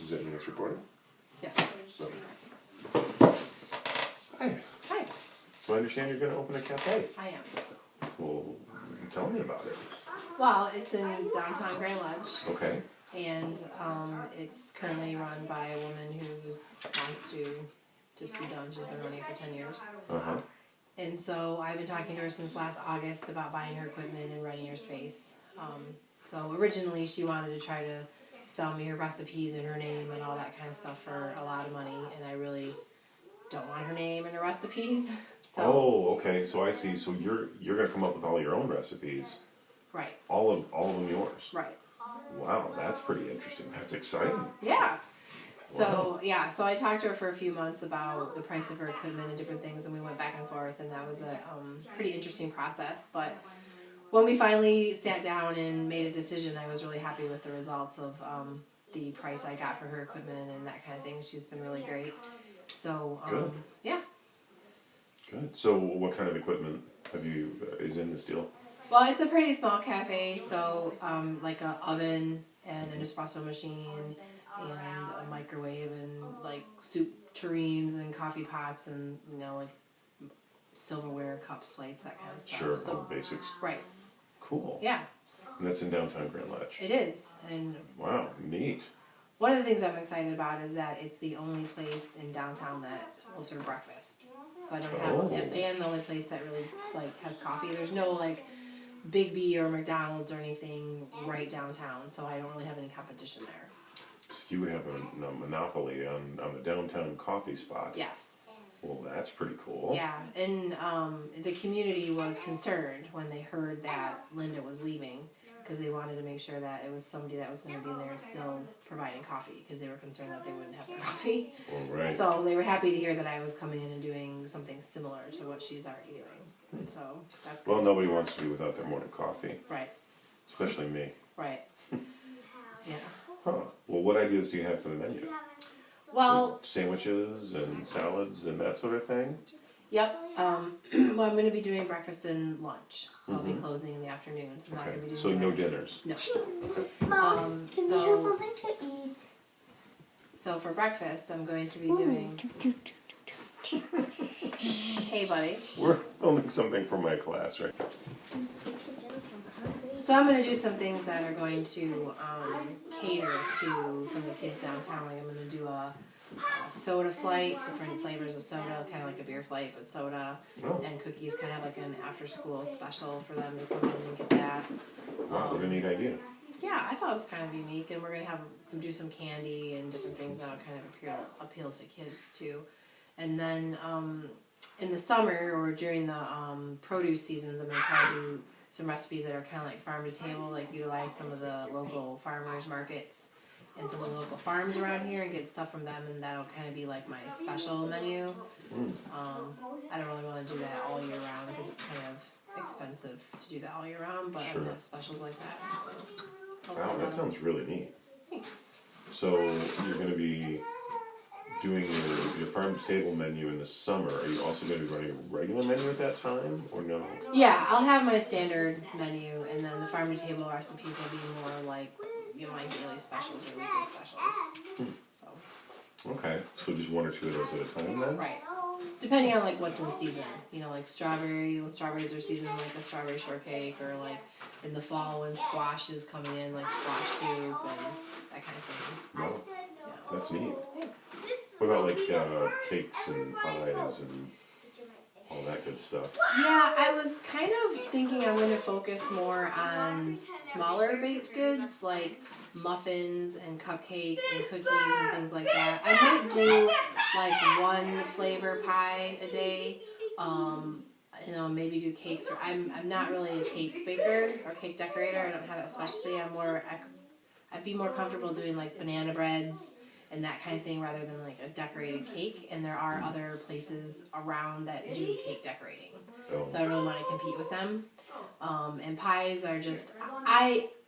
Is that in this recording? Yes. So. Hi. Hi. So I understand you're going to open a cafe. I am. Well, tell me about it. Well, it's in downtown Grand Ledge, Okay. and it's currently run by a woman who just wants to just be done. She's been running for 10 years. Uh-huh. And so I've been talking to her since last August about buying her equipment and renting her space. So originally she wanted to try to sell me her recipes and her name and all that kind of stuff for a lot of money, and I really don't want her name and her recipes. So Oh, okay. So I see. So you're going to come up with all your own recipes. right, All of them yours. right. Wow, that's pretty interesting. That's exciting. Yeah. So Wow. yeah, so I talked to her for a few months about the price of her equipment and different things, and we went back and forth, and that was a pretty interesting process. But when we finally sat down and made a decision, I was really happy with the results of the price I got for her equipment and that kind of thing. She's been really great. So Good. yeah. Good. So what kind of equipment is in this deal? Well, it's a pretty small cafe, so like an oven and an espresso machine and a microwave and like soup tureens and coffee pots and like silverware, cups, plates, that kind of stuff. Sure, So, all the basics. right. Cool. Yeah, And that's in downtown Grand Ledge. it is. And Wow, neat. one of the things I'm excited about is that it's the only place in downtown that will serve breakfast. So I don't have, Oh. and the only place that really has coffee. There's no Big B or McDonald's or anything right downtown, so I don't really have any competition there. So you would have a monopoly on the downtown coffee spot. Yes. Well, that's pretty cool. Yeah, and the community was concerned when they heard that Linda was leaving, because they wanted to make sure that it was somebody that was going to be in there and still providing coffee, because they were concerned that they wouldn't have their coffee. All right. So they were happy to hear that I was coming in and doing something similar to what she's already doing. So that's good. Well, nobody wants to be without their morning coffee, Right, especially me. right. Yeah. Huh. Well, what ideas do you have for the menu? Well, Sandwiches and salads and that sort of thing? yep. Well, I'm going to be doing breakfast and lunch, so I'll be closing in the afternoon. So I'm not going to be doing So no dinner. dinners? No. Mom, can we so- have something to eat? So for breakfast, I'm going to be doing. Hey, buddy. We're filming something for my class, right? So I'm going to do some things that are going to cater to some of the kids downtown. Like I'm going to do a soda flight, different flavors of soda, kind of like a beer flight, but soda Oh, and cookies, kind of like an after-school special for them to come in and get that. wow, what a neat idea. Yeah, I thought it was kind of unique, and we're going to have do some candy and different things that'll kind of appeal to kids too. And then in the summer or during the produce seasons, I'm going to try to do some recipes that are kind of like farm to table, like utilize some of the local farmers markets and some of the local farms around here and get stuff from them, and that'll kind of be like my special menu. I don't really want to do that all year round because it's kind of expensive to do that all year round, but I'm Sure. going to have specials like that. So Wow, that sounds really neat. Thanks. So you're going to be doing your farm to table menu in the summer. Are you also going to be running a regular menu at that time, or no? Yeah, I'll have my standard menu, and then the farm to table recipes will be more like my daily specials or weekly specials. So Okay, so just one or two of those at a time then? right, depending on what's in season. Like strawberry, when strawberries are seasoned, like a strawberry shortcake, or like in the fall when squash is coming in, like squash soup and that kind of thing. Wow, Yeah. that's neat. Thanks. What about cakes and pies and all that good stuff? Yeah, I was kind of thinking I'm going to focus more on smaller baked goods like muffins and cupcakes and cookies and things like that. I might do one flavor pie a day. Maybe do cakes. I'm not really a cake baker or cake decorator. I don't have that specialty. I'd be more comfortable doing banana breads and that kind of thing rather than a decorated cake. And there are other places around that do cake decorating. Oh, So I don't really want to compete with them. And pies are just,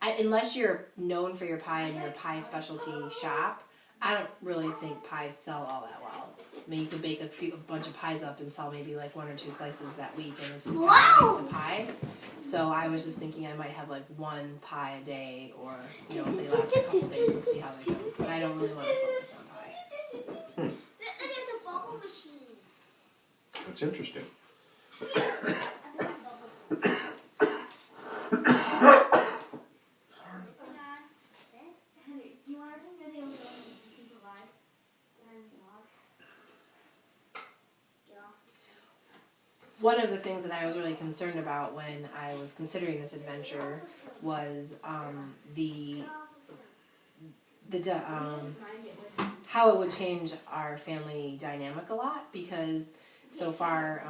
unless you're known for your pie and you're a pie specialty shop, I don't really think pies sell all that well. I mean, you could bake a bunch of pies up and sell maybe one or two slices that week, and it's just kind of a waste of pie. So I was just thinking I might have one pie a day, or if they last a couple days and see how that goes. But I don't really want to focus It's interesting. One of the things that I was really concerned about when I was considering this adventure was how it would change our family dynamic a lot, because so far,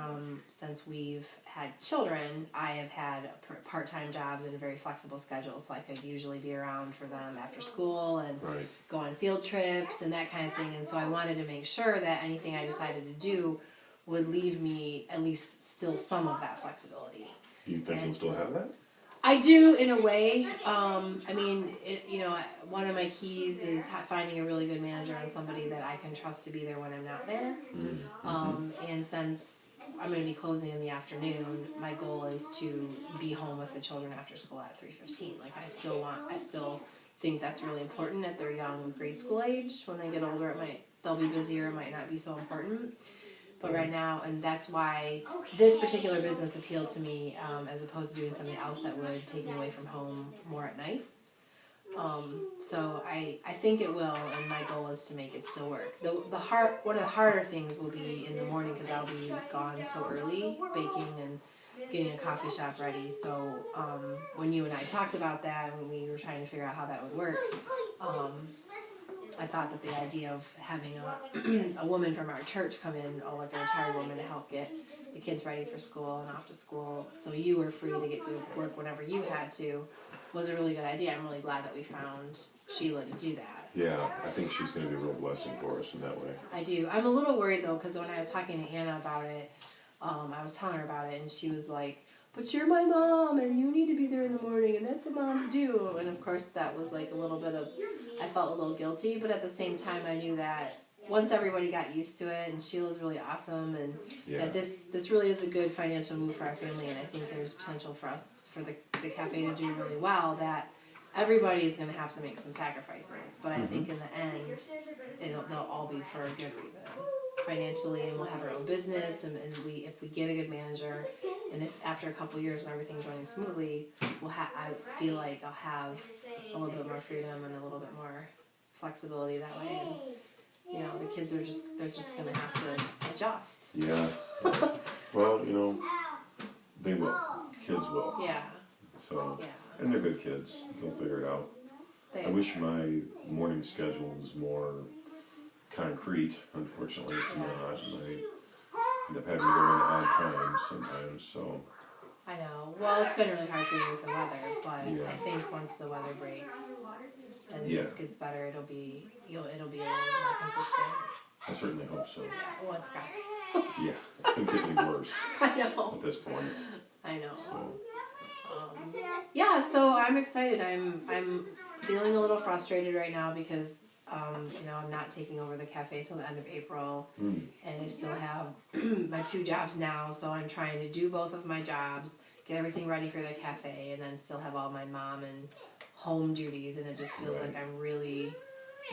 since we've had children, I have had part-time jobs and a very flexible schedule, so I could usually be around for them after school and Right. go on field trips and that kind of thing. And so I wanted to make sure that anything I decided to do would leave me at least still some of that flexibility. You think you'll still have that? I do, in a way. One of my keys is finding a really good manager and somebody that I can trust to be there when I'm not there. And since I'm going to be closing in the afternoon, my goal is to be home with the children after school at 3:15. Like, I still think that's really important at their young grade school age. When they get older, they'll be busier, it might not be so important. But right now, and that's why this particular business appealed to me, as opposed to doing something else that would take me away from home more at night. So I think it will, and my goal is to make it still work. One of the harder things will be in the morning, because I'll be gone so early, baking and getting a coffee shop ready. So when you and I talked about that, when we were trying to figure out how that would work, I thought that the idea of having a woman from our church come in, or like a retired woman, to help get the kids ready for school and off to school, so you were free to get to work whenever you had to, was a really good idea. I'm really glad that we found Sheila to do that. Yeah, I think she's going to be a real blessing for us in that way. I do. I'm a little worried though, because when I was talking to Anna about it, I was telling her about it, and she was like, "But you're my mom, and you need to be there in the morning, and that's what moms do." And of course, that was like a little bit of, I felt a little guilty, but at the same time, I knew that once everybody got used to it, and Sheila's really awesome, and that this really is a good financial move for our family, and I think there's potential for us, for the cafe to do really well, that everybody is going to have to make some sacrifices, but I think in the end, they'll all be for a good reason. Financially, and we'll have our own business, and if we get a good manager, and if after a couple of years and everything's running smoothly, I feel like I'll have a little bit more freedom and a little bit more flexibility that way. And the kids they're just gonna have to adjust. Yeah. Well, they will. Kids will. Yeah. So, Yeah. and they're good kids. They'll figure it out. I wish my morning schedule was more concrete. Unfortunately, it's not. And I end up having to go in at odd times sometimes. So. I know. Well, it's been really hard for you with the weather, but Yeah. I think once the weather breaks and it gets better, it'll be a little bit more consistent. I certainly hope so. Well, it's got to. Yeah, it couldn't get any worse I know. at this point. I know. So. So I'm excited. I'm feeling a little frustrated right now because I'm not taking over the cafe till the end of April, and I still have my 2 jobs now. So I'm trying to do both of my jobs, get everything ready for the cafe, and then still have all my mom and home duties. And it just feels like I'm really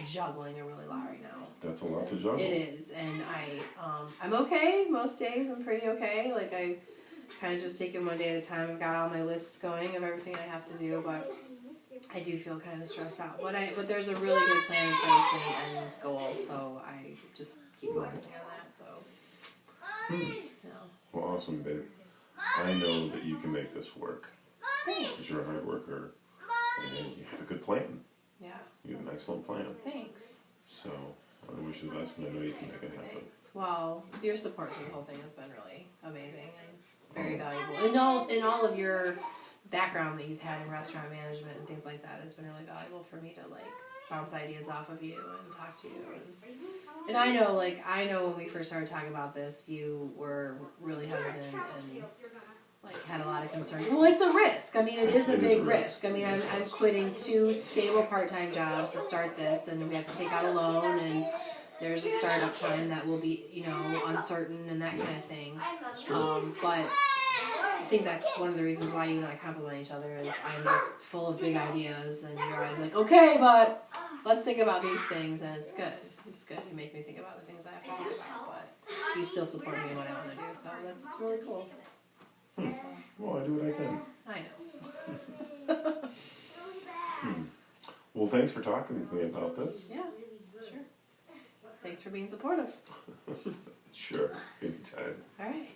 juggling a really lot right now. That's a lot to juggle. It is, and I'm okay most days. I'm pretty okay. Like, I kind of just take it one day at a time. I've got all my lists going of everything I have to do, but I do feel kind of stressed out. But there's a really good plan in place and end goal, so I just keep focusing on that. So, Well, awesome, babe. I know that you can make this work. Thanks. Because you're a hard worker, and you have a good plan. Yeah. You have an excellent plan. Thanks. So, I wish you the best, and I know you can make it happen. Thanks. Well, your support through the whole thing has been really amazing and very valuable. In all of your background that you've had in restaurant management and things like that has been really valuable for me to bounce ideas off of you and talk to you. And I know when we first started talking about this, you were really hesitant and had a lot of concerns. Well, it's a risk. I mean, it is a big risk. I mean, I'm quitting 2 stable part-time jobs to start this, and we have to take out a loan, and there's a startup time that will be, uncertain and that kind of thing. But I think that's one of the reasons why you and I complement each other is I'm just full of big ideas, and you're always like, okay, but let's think about these things, and it's good. It's good. You make me think about the things I have to think about, but you still support me in what I want to do. So that's really cool. So, Well, I do what I can. I know. Well, thanks for talking with me about this. Yeah, sure. Thanks for being supportive. Sure, anytime. All right.